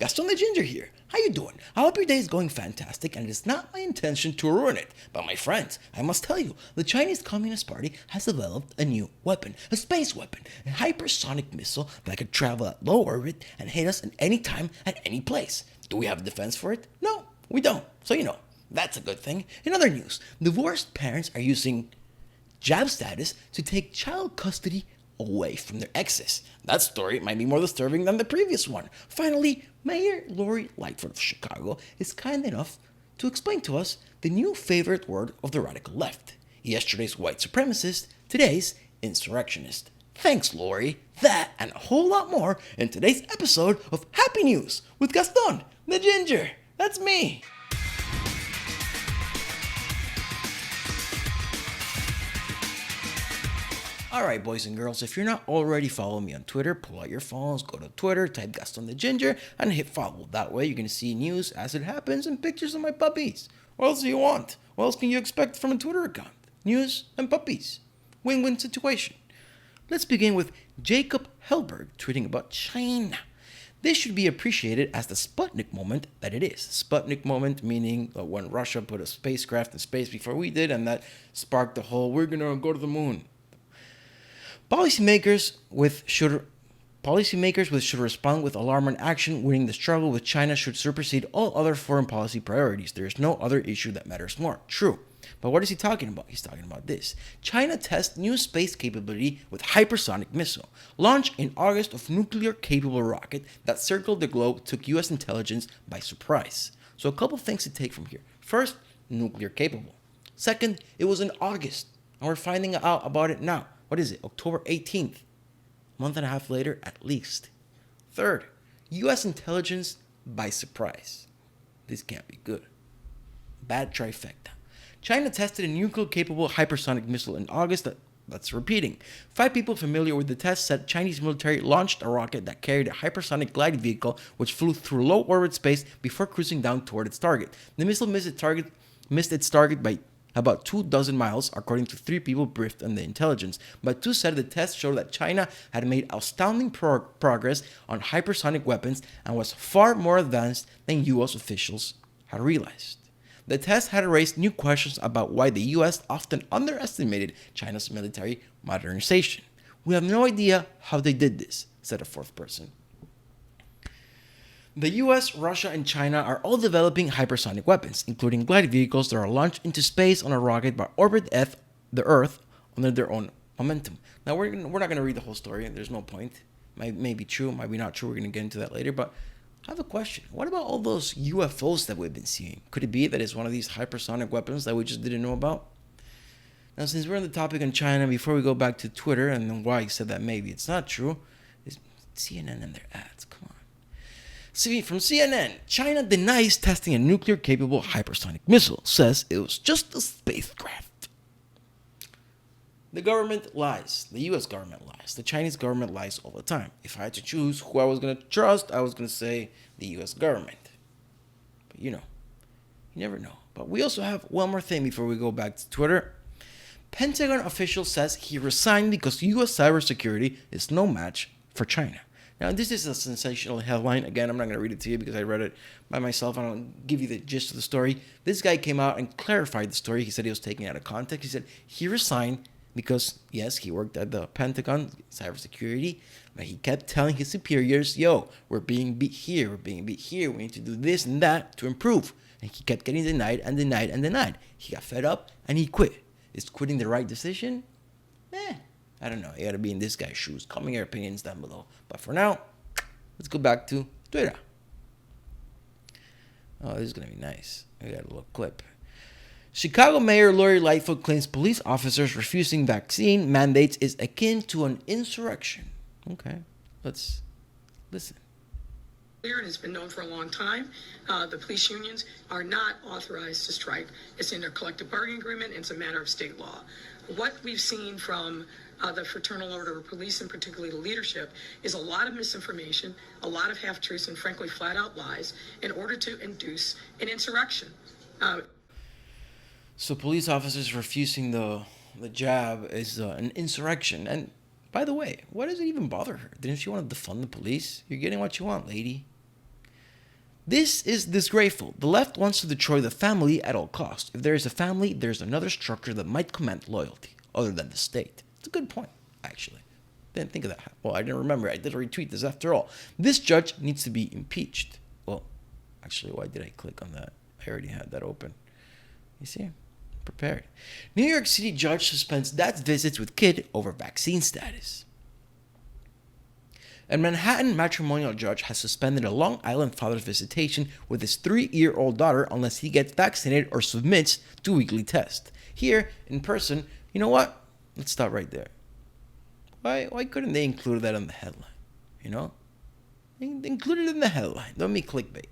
Gaston the Ginger here. How you doing? I hope your day is going fantastic, and it is not my intention to ruin it. But my friends, I must tell you, the Chinese Communist Party has developed a new weapon, a space weapon, a hypersonic missile that could travel at low orbit and hit us at any time, at any place. Do we have a defense for it? No, we don't. So that's a good thing. In other news, divorced parents are using jab status to take child custody away from their exes. That story might be more disturbing than the previous one. Finally, Mayor Lori Lightfoot of Chicago is kind enough to explain to us the new favorite word of the radical left. Yesterday's white supremacist, today's insurrectionist. Thanks, Lori. That and a whole lot more in today's episode of Happy News with Gaston the Ginger. That's me. Alright, boys and girls, if you're not already following me on Twitter, pull out your phones, go to Twitter, type Gaston the Ginger, and hit follow. That way you're going to see news as it happens and pictures of my puppies. What else do you want? What else can you expect from a Twitter account? News and puppies. Win-win situation. Let's begin with Jacob Helberg tweeting about China. This should be appreciated as the Sputnik moment that it is. Sputnik moment meaning when Russia put a spacecraft in space before we did, and that sparked the whole, we're going to go to the moon. Policymakers should respond with alarm and action, winning the struggle with China should supersede all other foreign policy priorities. There is no other issue that matters more. True. But what is he talking about? He's talking about this. China tests new space capability with hypersonic missile. Launch in August of nuclear-capable rocket that circled the globe took U.S. intelligence by surprise. So a couple things to take from here. First, nuclear-capable. Second, it was in August, and we're finding out about it now. What is it? October 18th. A month and a half later, at least. Third, U.S. intelligence by surprise. This can't be good. Bad trifecta. China tested a nuclear-capable hypersonic missile in August that's repeating. 5 people familiar with the test said Chinese military launched a rocket that carried a hypersonic glide vehicle which flew through low-orbit space before cruising down toward its target. The missile missed its target by about 24 miles, according to 3 people briefed on the intelligence. But 2 said the test showed that China had made outstanding progress on hypersonic weapons and was far more advanced than U.S. officials had realized. The test had raised new questions about why the U.S. often underestimated China's military modernization. We have no idea how they did this, said a 4th person. The US, Russia, and China are all developing hypersonic weapons, including glide vehicles that are launched into space on a rocket but orbit the Earth under their own momentum. Now, we're not going to read the whole story. There's no point. May be true, might be not true. We're going to get into that later. But I have a question. What about all those UFOs that we've been seeing? Could it be that it's one of these hypersonic weapons that we just didn't know about? Now, since we're on the topic on China, before we go back to Twitter and why I said that maybe it's not true, is CNN and their ads. Come on. See, from CNN, China denies testing a nuclear-capable hypersonic missile, says it was just a spacecraft. The government lies. The U.S. government lies. The Chinese government lies all the time. If I had to choose who I was going to trust, I was going to say the U.S. government. But you never know. But we also have one more thing before we go back to Twitter. Pentagon official says he resigned because U.S. cybersecurity is no match for China. Now, this is a sensational headline. Again, I'm not going to read it to you because I read it by myself. I don't give you the gist of the story. This guy came out and clarified the story. He said he was taken out of context. He said he resigned because, yes, he worked at the Pentagon, cybersecurity, but he kept telling his superiors, yo, we're being beat here, we need to do this and that to improve. And he kept getting denied and denied and denied. He got fed up and he quit. Is quitting the right decision? I don't know. You got to be in this guy's shoes. Comment your opinions down below. But for now, let's go back to Twitter. Oh, this is going to be nice. I got a little clip. Chicago Mayor Lori Lightfoot claims police officers refusing vaccine mandates is akin to an insurrection. Okay, let's listen. And it's been known for a long time. The police unions are not authorized to strike. It's in their collective bargaining agreement. It's a matter of state law. What we've seen from the Fraternal Order of Police, and particularly the leadership, is a lot of misinformation, a lot of half-truths, and frankly, flat-out lies in order to induce an insurrection. So police officers refusing the jab is an insurrection. And by the way, why does it even bother her? Didn't she want to defund the police? You're getting what you want, lady. This is disgraceful. The left wants to destroy the family at all costs. If there is a family, there's another structure that might command loyalty, other than the state. It's a good point, actually. Didn't think of that. Well, I didn't remember. I did retweet this after all. This judge needs to be impeached. Well, actually, why did I click on that? I already had that open. You see? Prepared. New York City judge suspends dad's visits with kid over vaccine status. A Manhattan matrimonial judge has suspended a Long Island father's visitation with his 3-year-old daughter unless he gets vaccinated or submits to weekly tests. Here, in person, you know what? Let's stop right there. Why couldn't they include that in the headline? You know? Include it in the headline. Don't be clickbait.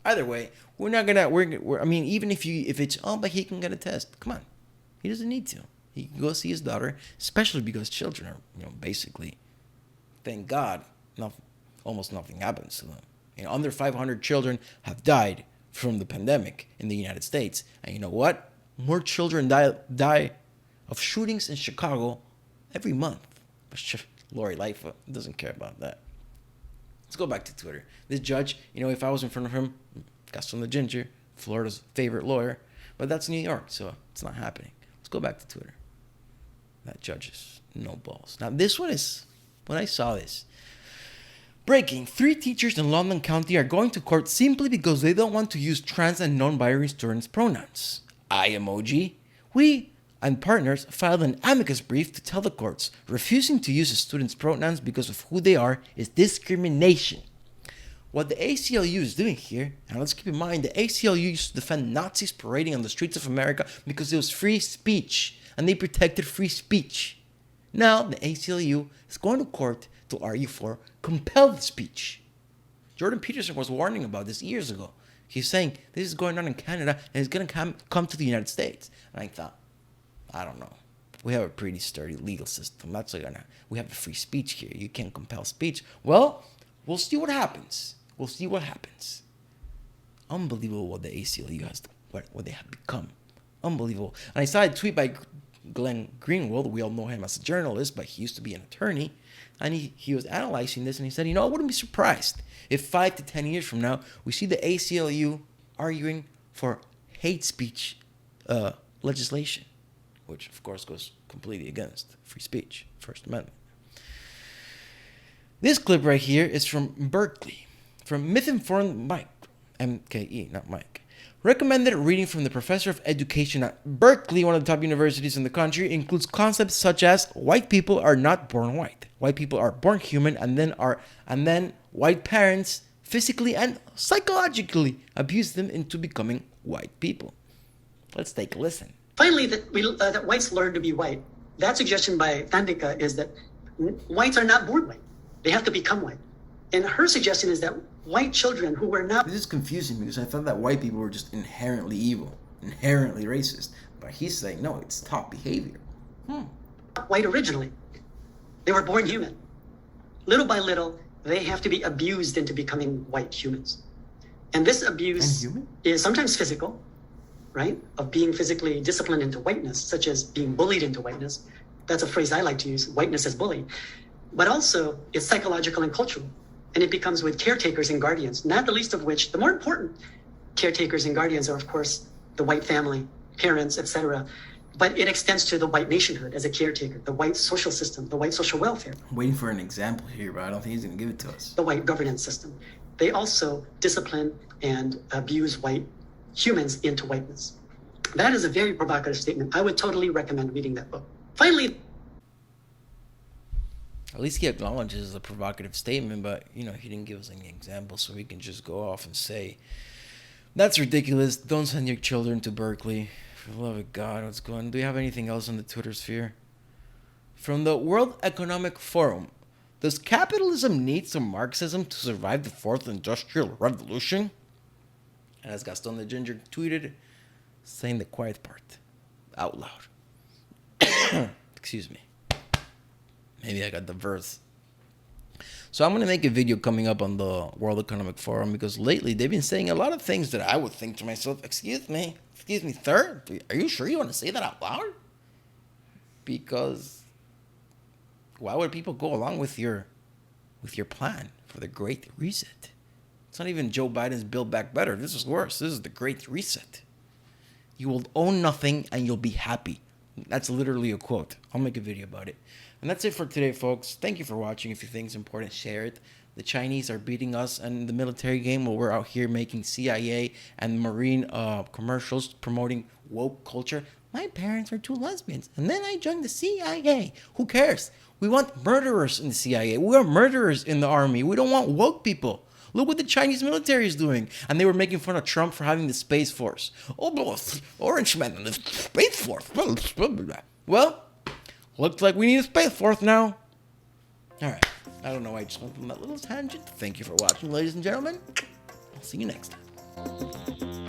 Either way, we're not gonna. I mean, even if it's but he can get a test. Come on, he doesn't need to. He can go see his daughter, especially because children are, basically. Thank God, almost nothing happens to them. Under 500 children have died from the pandemic in the United States, and you know what? More children die of shootings in Chicago every month. Lori Lightfoot doesn't care about that. Let's go back to Twitter. This judge, if I was in front of him, Gaston the Ginger, Florida's favorite lawyer, but that's New York, so it's not happening. Let's go back to Twitter. That judge is no balls. Now, this one is, when I saw this, breaking, 3 teachers in London County are going to court simply because they don't want to use trans and non-binary students' pronouns. I emoji. We and partners filed an amicus brief to tell the courts refusing to use a student's pronouns because of who they are is discrimination. What the ACLU is doing here, and let's keep in mind the ACLU used to defend Nazis parading on the streets of America because it was free speech, and they protected free speech. Now the ACLU is going to court to argue for compelled speech. Jordan Peterson was warning about this years ago. He's saying this is going on in Canada and it's going to come to the United States. And I thought, I don't know. We have a pretty sturdy legal system. We have the free speech here. You can't compel speech. Well, we'll see what happens. Unbelievable what the ACLU has, what they have become. Unbelievable. And I saw a tweet by Glenn Greenwald. We all know him as a journalist, but he used to be an attorney. And he was analyzing this, and he said, I wouldn't be surprised if 5 to 10 years from now, we see the ACLU arguing for hate speech legislation, which, of course, goes completely against free speech, First Amendment. This clip right here is from Berkley, from Myth-Informed Mike, MKE, not Mike. Recommended reading from the professor of education at Berkeley, one of the top universities in the country, includes concepts such as white people are not born white. White people are born human and then white parents physically and psychologically abuse them into becoming white people. Let's take a listen. Finally, that whites learn to be white. That suggestion by Thandika is that whites are not born white. They have to become white. And her suggestion is that white children who were not... This is confusing because I thought that white people were just inherently evil, inherently racist. But he's saying, no, it's top behavior. White originally. They were born human. Little by little, they have to be abused into becoming white humans. And this abuse is sometimes physical, right? Of being physically disciplined into whiteness, such as being bullied into whiteness. That's a phrase I like to use, whiteness as bullying. But also, it's psychological and cultural. And it becomes with caretakers and guardians, not the least of which, the more important caretakers and guardians are, of course, the white family, parents, etc. But it extends to the white nationhood as a caretaker, the white social system, the white social welfare. I'm waiting for an example here, but I don't think he's going to give it to us. The white governance system. They also discipline and abuse white humans into whiteness. That is a very provocative statement. I would totally recommend reading that book. Finally, at least he acknowledges a provocative statement, but, he didn't give us any examples, so we can just go off and say, that's ridiculous. Don't send your children to Berkeley. For the love of God, what's going on? Do you have anything else on the Twitter sphere? From the World Economic Forum, does capitalism need some Marxism to survive the Fourth Industrial Revolution? And as Gaston the Ginger tweeted, saying the quiet part out loud. Excuse me. Maybe I got the verse. So I'm going to make a video coming up on the World Economic Forum because lately they've been saying a lot of things that I would think to myself, excuse me, sir, are you sure you want to say that out loud? Because why would people go along with your plan for the Great Reset? It's not even Joe Biden's Build Back Better. This is worse. This is the Great Reset. You will own nothing and you'll be happy. That's literally a quote. I'll make a video about it. And that's it for today, folks. Thank you for watching. If you think it's important, share it. The Chinese are beating us in the military game while we're out here making CIA and Marine commercials promoting woke culture. My parents are 2 lesbians, and then I joined the CIA. Who cares? We want murderers in the CIA. We want murderers in the army. We don't want woke people. Look what the Chinese military is doing. And they were making fun of Trump for having the Space Force. Oh, Orange Man and the Space Force. Well, looks like we need a Space Force now. All right. I don't know why I just went on that little tangent. Thank you for watching, ladies and gentlemen. I'll see you next time.